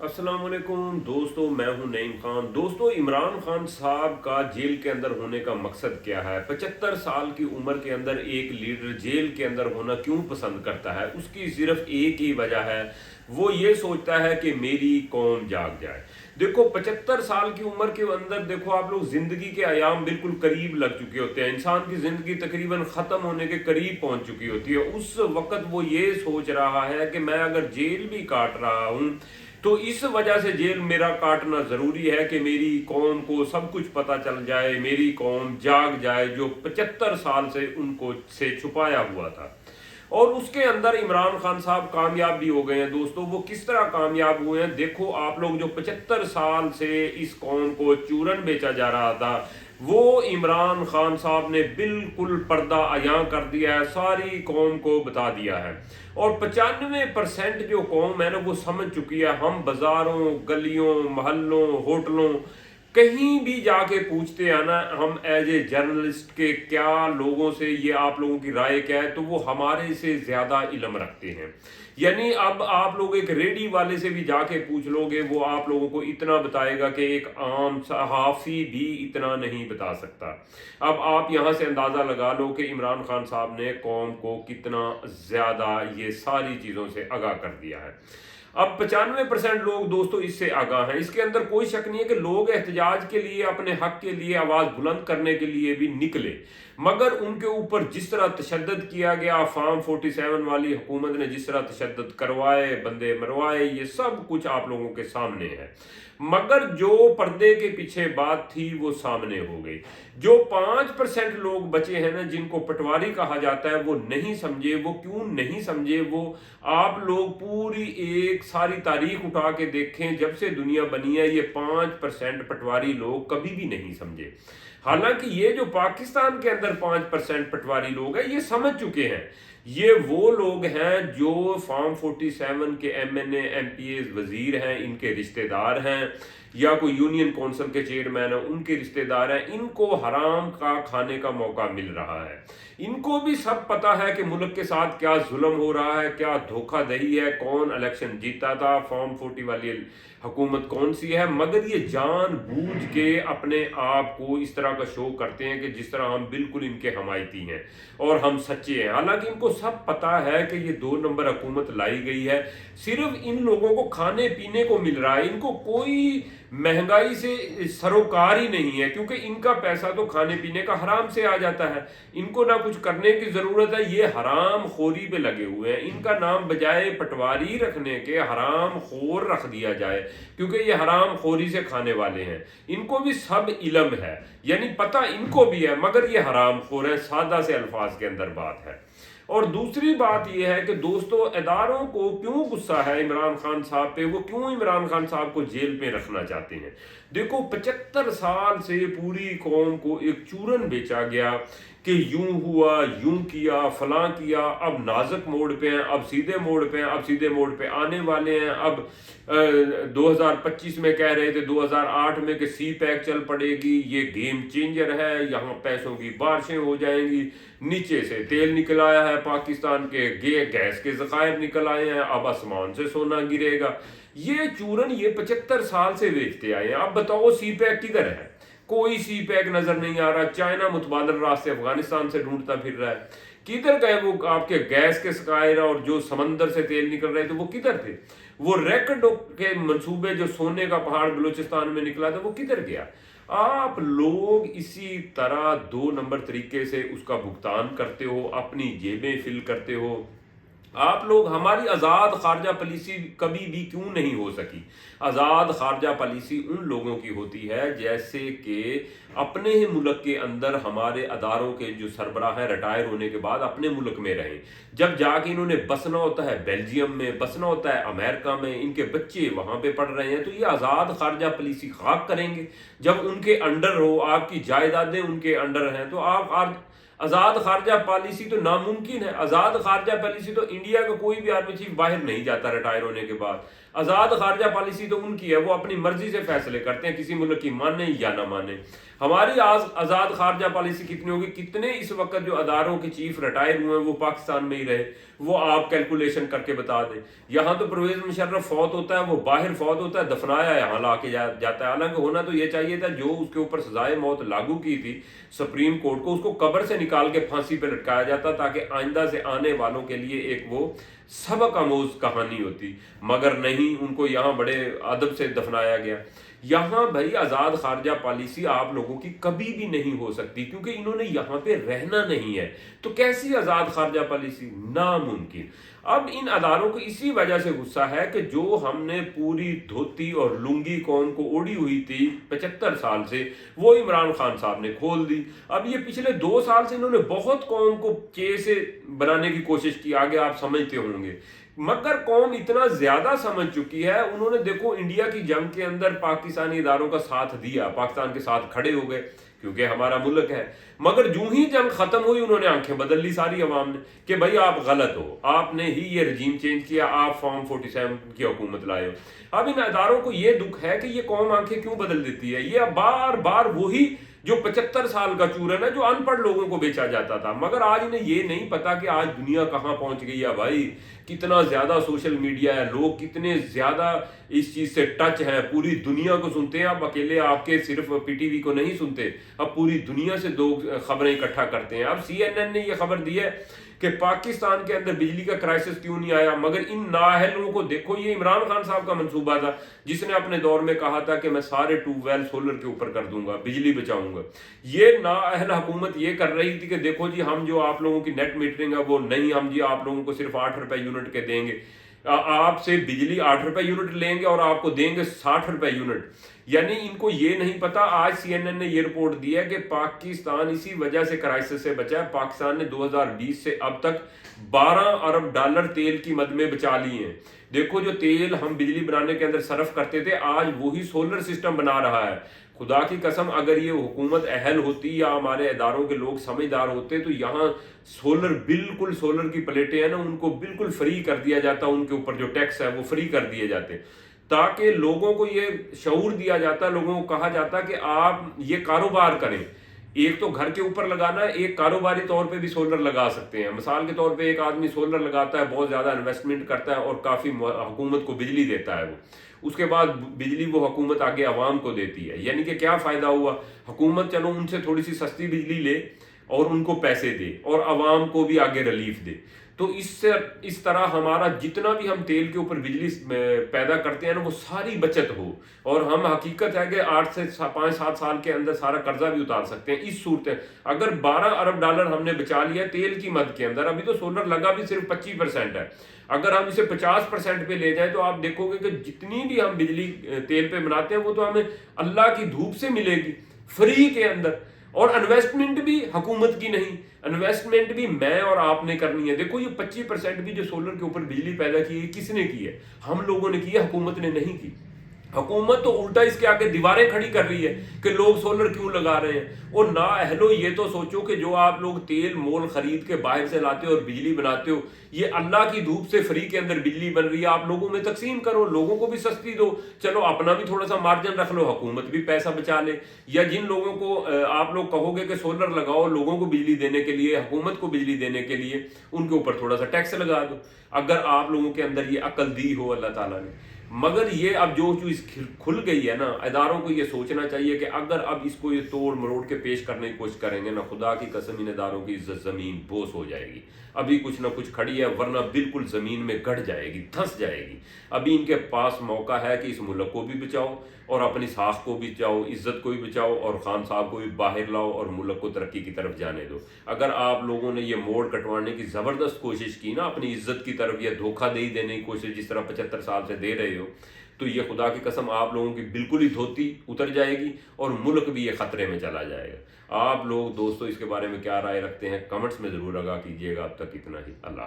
अस्सलाम वालेकुम दोस्तों, मैं हूं नईम खान। दोस्तों, इमरान खान साहब का जेल के अंदर होने का मकसद क्या है? 75 साल की उम्र के अंदर एक लीडर जेल के अंदर होना क्यों पसंद करता है? उसकी सिर्फ एक ही वजह है, वो ये सोचता है कि मेरी कौम जाग जाए। देखो, 75 साल की उम्र के अंदर देखो आप लोग, जिंदगी के आयाम बिल्कुल करीब लग चुके होते हैं। इंसान की जिंदगी तकरीबन खत्म होने के करीब पहुंच चुकी होती है। उस वक्त वो ये सोच रहा है कि मैं अगर जेल भी काट रहा हूं तो इस वजह से जेल मेरा काटना ज़रूरी है कि मेरी कौम को सब कुछ पता चल जाए, मेरी कौम जाग जाए जो 75 साल से उनको से छुपाया हुआ था। और उसके अंदर इमरान खान साहब कामयाब भी हो गए हैं। दोस्तों, वो किस तरह कामयाब हुए हैं देखो आप लोग। जो 75 साल से इस कौम को चूरन बेचा जा रहा था, वो इमरान खान साहब ने बिल्कुल पर्दा अयां कर दिया है, सारी कौम को बता दिया है। और 95% जो कौम है ना, वो समझ चुकी है। हम बाजारों, गलियों, मोहल्लों, होटलों, कहीं भी जाके पूछते हैं ना, हम एज ए जर्नलिस्ट के क्या लोगों से ये आप लोगों की राय क्या है, तो वो हमारे से ज़्यादा इल्म रखते हैं। यानी अब आप लोग एक रेडी वाले से भी जाके पूछ लोगे, वो आप लोगों को इतना बताएगा कि एक आम सहाफ़ी भी इतना नहीं बता सकता। अब आप यहाँ से अंदाज़ा लगा लो कि इमरान खान साहब ने कौम को कितना ज़्यादा ये सारी चीज़ों से आगाह कर दिया है। अब 95% लोग दोस्तों इससे आगाह हैं। इसके अंदर कोई शक नहीं है कि लोग एहतजाज के लिए, अपने हक के लिए आवाज़ बुलंद करने के लिए भी निकले, मगर उनके ऊपर जिस तरह तशद्दुद किया गया, फार्म 47 वाली हुकूमत ने जिस तरह तशद्दुद करवाए, बंदे मरवाए, ये सब कुछ आप लोगों के सामने है। मगर जो पर्दे के पीछे बात थी वो सामने हो गई। जो 5% लोग बचे हैं ना, जिनको पटवारी कहा जाता है, वो नहीं समझे। वो क्यों नहीं समझे? वो आप लोग पूरी एक सारी तारीख उठा के देखें, जब से दुनिया बनी है, ये 5% पटवारी लोग कभी भी नहीं समझे। हालांकि ये जो पाकिस्तान के अंदर 5% पटवारी लोग हैं, ये समझ चुके हैं। ये वो लोग हैं जो फॉर्म 47 के एमएनए, एमपीए, वजीर हैं, इनके रिश्तेदार हैं, या कोई यूनियन काउंसिल के चेयरमैन है, उनके रिश्तेदार हैं। इनको हराम का खाने का मौका मिल रहा है। इनको भी सब पता है कि मुल्क के साथ क्या जुल्म हो रहा है, क्या धोखाधड़ी है, कौन इलेक्शन जीता था, फॉर्म 40 वाली हुकूमत कौन सी है। मगर ये जानबूझ के अपने आप को इस तरह का शो करते हैं कि जिस तरह हम बिल्कुल इनके हमायती हैं और हम सच्चे हैं। हालांकि इनको सब पता है कि ये 2 नंबर हुकूमत लाई गई है। सिर्फ इन लोगों को खाने पीने को मिल रहा है, इनको कोई महंगाई से सरोकार ही नहीं है, क्योंकि इनका पैसा तो खाने पीने का हराम से आ जाता है। इनको ना कुछ करने की जरूरत है, ये हराम खोरी पे लगे हुए हैं। इनका नाम बजाय पटवारी रखने के हराम खोर रख दिया जाए, क्योंकि ये हराम खोरी से खाने वाले हैं। इनको भी सब इल्म है, यानी पता इनको भी है, मगर ये हराम खोर है। सादा से अल्फाज के अंदर बात है। और दूसरी बात यह है कि दोस्तों, इदारों को क्यों गुस्सा है इमरान खान साहब पे, वो क्यों इमरान खान साहब को जेल पे रखना चाहते हैं। देखो, 75 साल से पूरी कौम को एक चूरन बेचा गया कि यूं हुआ, यूं किया, फलां किया। अब नाजुक मोड़ पे हैं, अब सीधे मोड़ पे हैं, अब सीधे मोड़ पे आने वाले हैं। अब 2025 में कह रहे थे 2008 में कि सी पैक चल पड़ेगी, ये गेम चेंजर है, यहाँ पैसों की बारिशें हो जाएंगी। नीचे से तेल निकल आया है, पाकिस्तान के गैस के ज़खायर निकल आए हैं, अब आसमान से सोना गिरेगा। ये चूरन ये 75 साल से बेचते आए हैं। अब बताओ सी पैक किधर है? कोई सी पैक नजर नहीं आ रहा। चाइना मुतबादल रास्ते अफगानिस्तान से ढूंढता फिर रहा है। किधर गए वो आपके गैस के स्कायर और जो समंदर से तेल निकल रहे थे, वो किधर थे? वो रैकेट के मंसूबे, जो सोने का पहाड़ बलूचिस्तान में निकला था, वो किधर गया? आप लोग इसी तरह 2 नंबर तरीके से उसका भुगतान करते हो, अपनी जेबें फिल करते हो। आप लोग, हमारी आज़ाद खारजा पॉलिसी कभी भी क्यों नहीं हो सकी? आज़ाद खारजा पॉलिसी उन लोगों की होती है जैसे कि अपने ही मुल्क के अंदर हमारे अदारों के जो सरबराह हैं, रिटायर होने के बाद अपने मुल्क में रहें। जब जाके इन्होंने बसना होता है बेल्जियम में, बसना होता है अमेरिका में, इनके बच्चे वहाँ पे पढ़ रहे हैं, तो ये आज़ाद खारजा पॉलिसी खाक करेंगे। जब उनके अंडर हो, आपकी जायदादें उनके अंडर हैं, तो आप आज़ाद खारजा पॉलिसी तो नामुमकिन है। आज़ाद खारजा पॉलिसी तो इंडिया का कोई भी आर्मी चीफ बाहर नहीं जाता रिटायर होने के बाद। आज़ाद खारजा पॉलिसी तो उनकी है, वो अपनी मर्जी से फैसले करते हैं, किसी मुल्क की माने या ना माने। हमारी आज़ाद खारजा पॉलिसी कितनी होगी, कितने इस वक्त जो अदारों के चीफ रिटायर हुए हैं वो पाकिस्तान में ही रहे, वो आप कैलकुलेशन करके बता दें। यहाँ तो परवेज मुशर्रफ फौत होता है, वो बाहर फौत होता है, दफनाया यहाँ ला के जाता है। हालांकि होना तो ये चाहिए था, जो उसके ऊपर सजाए मौत लागू की थी सुप्रीम कोर्ट को, उसको कब्र से निकाल के फांसी पे लटकाया जाता, ताकि आइंदा से आने वालों के लिए एक वो सबक आमोज कहानी होती। मगर नहीं, उनको यहाँ बड़े अदब से दफनाया गया। यहाँ भाई आज़ाद खारजा पॉलिसी आप लोगों की कभी भी नहीं हो सकती, क्योंकि इन्होंने यहाँ पे रहना नहीं है। तो कैसी आज़ाद खारजा पॉलिसी, नामुमकिन। अब इन अदारों को इसी वजह से गुस्सा है कि जो हमने पूरी धोती और लुंगी कौम को ओढ़ी हुई थी 75 साल से, वो इमरान खान साहब ने खोल दी। अब ये पिछले 2 साल से इन्होंने बहुत कौम को चे से बनाने की कोशिश की, आगे आप समझते होंगे, मगर कौम इतना ज्यादा समझ चुकी है। उन्होंने देखो इंडिया की जंग के अंदर पाकिस्तानी इदारों का साथ दिया, पाकिस्तान के साथ खड़े हो गए क्योंकि हमारा मुल्क है। मगर जो ही जंग खत्म हुई उन्होंने आंखें बदल ली सारी अवाम ने कि भाई आप गलत हो, आपने ही ये रजीम चेंज किया, आप फॉर्म 47 की हुकूमत लाए हो। अब इन अदारों को ये दुख है कि ये कौम आंखें क्यों बदल देती है। ये बार बार वही जो 75 साल का चूरन है जो अनपढ़ लोगों को बेचा जाता था। मगर आज इन्हें ये नहीं पता कि आज दुनिया कहां पहुंच गई है भाई, कितना ज्यादा सोशल मीडिया है, लोग कितने ज्यादा इस चीज से टच हैं, पूरी दुनिया को सुनते हैं। अब अकेले आपके सिर्फ पीटीवी को नहीं सुनते, अब पूरी दुनिया से लोग खबरें इकट्ठा करते हैं। अब CNN ने यह खबर दी है कि पाकिस्तान के अंदर बिजली का क्राइसिस क्यों नहीं आया, मगर इन नाअहलों को देखो, ये इमरान खान साहब का मंसूबा था जिसने अपने दौर में कहा था कि मैं सारे ट्यूबवेल सोलर के ऊपर कर दूंगा, बिजली बचाऊंगा। ये नाअहल हुकूमत ये कर रही थी कि देखो जी, हम जो आप लोगों की नेट मीटरिंग है वो नहीं, हम जी आप लोगों को सिर्फ 8 रुपए यूनिट के देंगे, आपसे बिजली 8 रुपए यूनिट लेंगे और आपको देंगे 60 रुपए यूनिट। यानी इनको ये नहीं पता। आज CNN ने ये रिपोर्ट दी है कि पाकिस्तान इसी वजह से क्राइसिस से बचा है। पाकिस्तान ने 2020 से अब तक $12 अरब तेल की मद में बचा लिए हैं। देखो, जो तेल हम बिजली बनाने के अंदर सर्फ करते थे, आज वही सोलर सिस्टम बना रहा है। खुदा की कसम, अगर ये हुकूमत अहल होती या हमारे इदारों के लोग समझदार होते तो यहाँ सोलर, बिल्कुल सोलर की प्लेटें हैं ना, उनको बिल्कुल फ्री कर दिया जाता, उनके ऊपर जो टैक्स है वो फ्री कर दिए जाते, ताकि लोगों को ये शऊर दिया जाता, लोगों को कहा जाता कि आप ये कारोबार करें। एक तो घर के ऊपर लगाना है, एक कारोबारी तौर पे भी सोलर लगा सकते हैं। मिसाल के तौर पे एक आदमी सोलर लगाता है, बहुत ज्यादा इन्वेस्टमेंट करता है और काफी हुकूमत को बिजली देता है वो, उसके बाद बिजली वो हुकूमत आगे आवाम को देती है। यानी कि क्या फायदा हुआ, हुकूमत चलो उनसे थोड़ी सी सस्ती बिजली ले और उनको पैसे दे और आवाम को भी आगे रिलीफ दे। तो इससे इस तरह हमारा जितना भी हम तेल के ऊपर बिजली पैदा करते हैं ना, वो सारी बचत हो, और हम हकीकत है कि 8 से 5-7 साल के अंदर सारा कर्जा भी उतार सकते हैं। इस सूरत अगर $12 अरब हमने बचा लिया तेल की मद के अंदर, अभी तो सोलर लगा भी सिर्फ 25% है, अगर हम इसे 50% पे ले जाए तो आप देखोगे कि जितनी भी हम बिजली तेल पे बनाते हैं वो तो हमें अल्लाह की धूप से मिलेगी फ्री के अंदर, और इन्वेस्टमेंट भी हुकूमत की नहीं, इन्वेस्टमेंट भी मैं और आपने करनी है। देखो, ये 25% भी जो सोलर के ऊपर बिजली पैदा की है, किसने की है? हम लोगों ने की है, हुकूमत ने नहीं की। हुकूमत तो उल्टा इसके आगे दीवारें खड़ी कर रही है कि लोग सोलर क्यों लगा रहे हैं। और ना अहलो, ये तो सोचो कि जो आप लोग तेल मोल खरीद के बाहर से लाते हो और बिजली बनाते हो, ये अल्लाह की धूप से फ्री के अंदर बिजली बन रही है, आप लोगों में तकसीम करो, लोगों को भी सस्ती दो, चलो अपना भी थोड़ा सा मार्जिन रख लो, हुकूमत भी पैसा बचा ले। या जिन लोगों को आप लोग कहोगे कि सोलर लगाओ लोगों को बिजली देने के लिए, हुकूमत को बिजली देने के लिए, उनके ऊपर थोड़ा सा टैक्स लगा दो, अगर आप लोगों के अंदर ये अकल दी हो अल्लाह ताला ने। मगर ये अब जो चीज खुल गई है ना, इदारों को ये सोचना चाहिए कि अगर अब इसको ये तोड़ मरोड़ के पेश करने की कोशिश करेंगे ना, खुदा की कसम इन इदारों की इज्जत जमीन बोस हो जाएगी। अभी कुछ ना कुछ खड़ी है, वरना बिल्कुल जमीन में गड़ जाएगी, धंस जाएगी। अभी इनके पास मौका है कि इस मुल्क को भी बचाओ और अपनी साख को भी बचाओ, इज्जत को भी बचाओ, और खान साहब को भी बाहर लाओ और मुल्क को तरक्की की तरफ जाने दो। अगर आप लोगों ने ये मोड़ कटवाने की जबरदस्त कोशिश की ना, अपनी इज्जत की तरफ, या धोखा दे देने की कोशिश जिस तरह 75 साल से दे रहे हो, तो ये खुदा की कसम आप लोगों की बिल्कुल ही धोती उतर जाएगी और मुल्क भी ये खतरे में चला जाएगा। आप लोग दोस्तों इसके बारे में क्या राय रखते हैं, कमेंट्स में जरूर आगाह कीजिएगा। अब तक इतना ही, अल्लाह।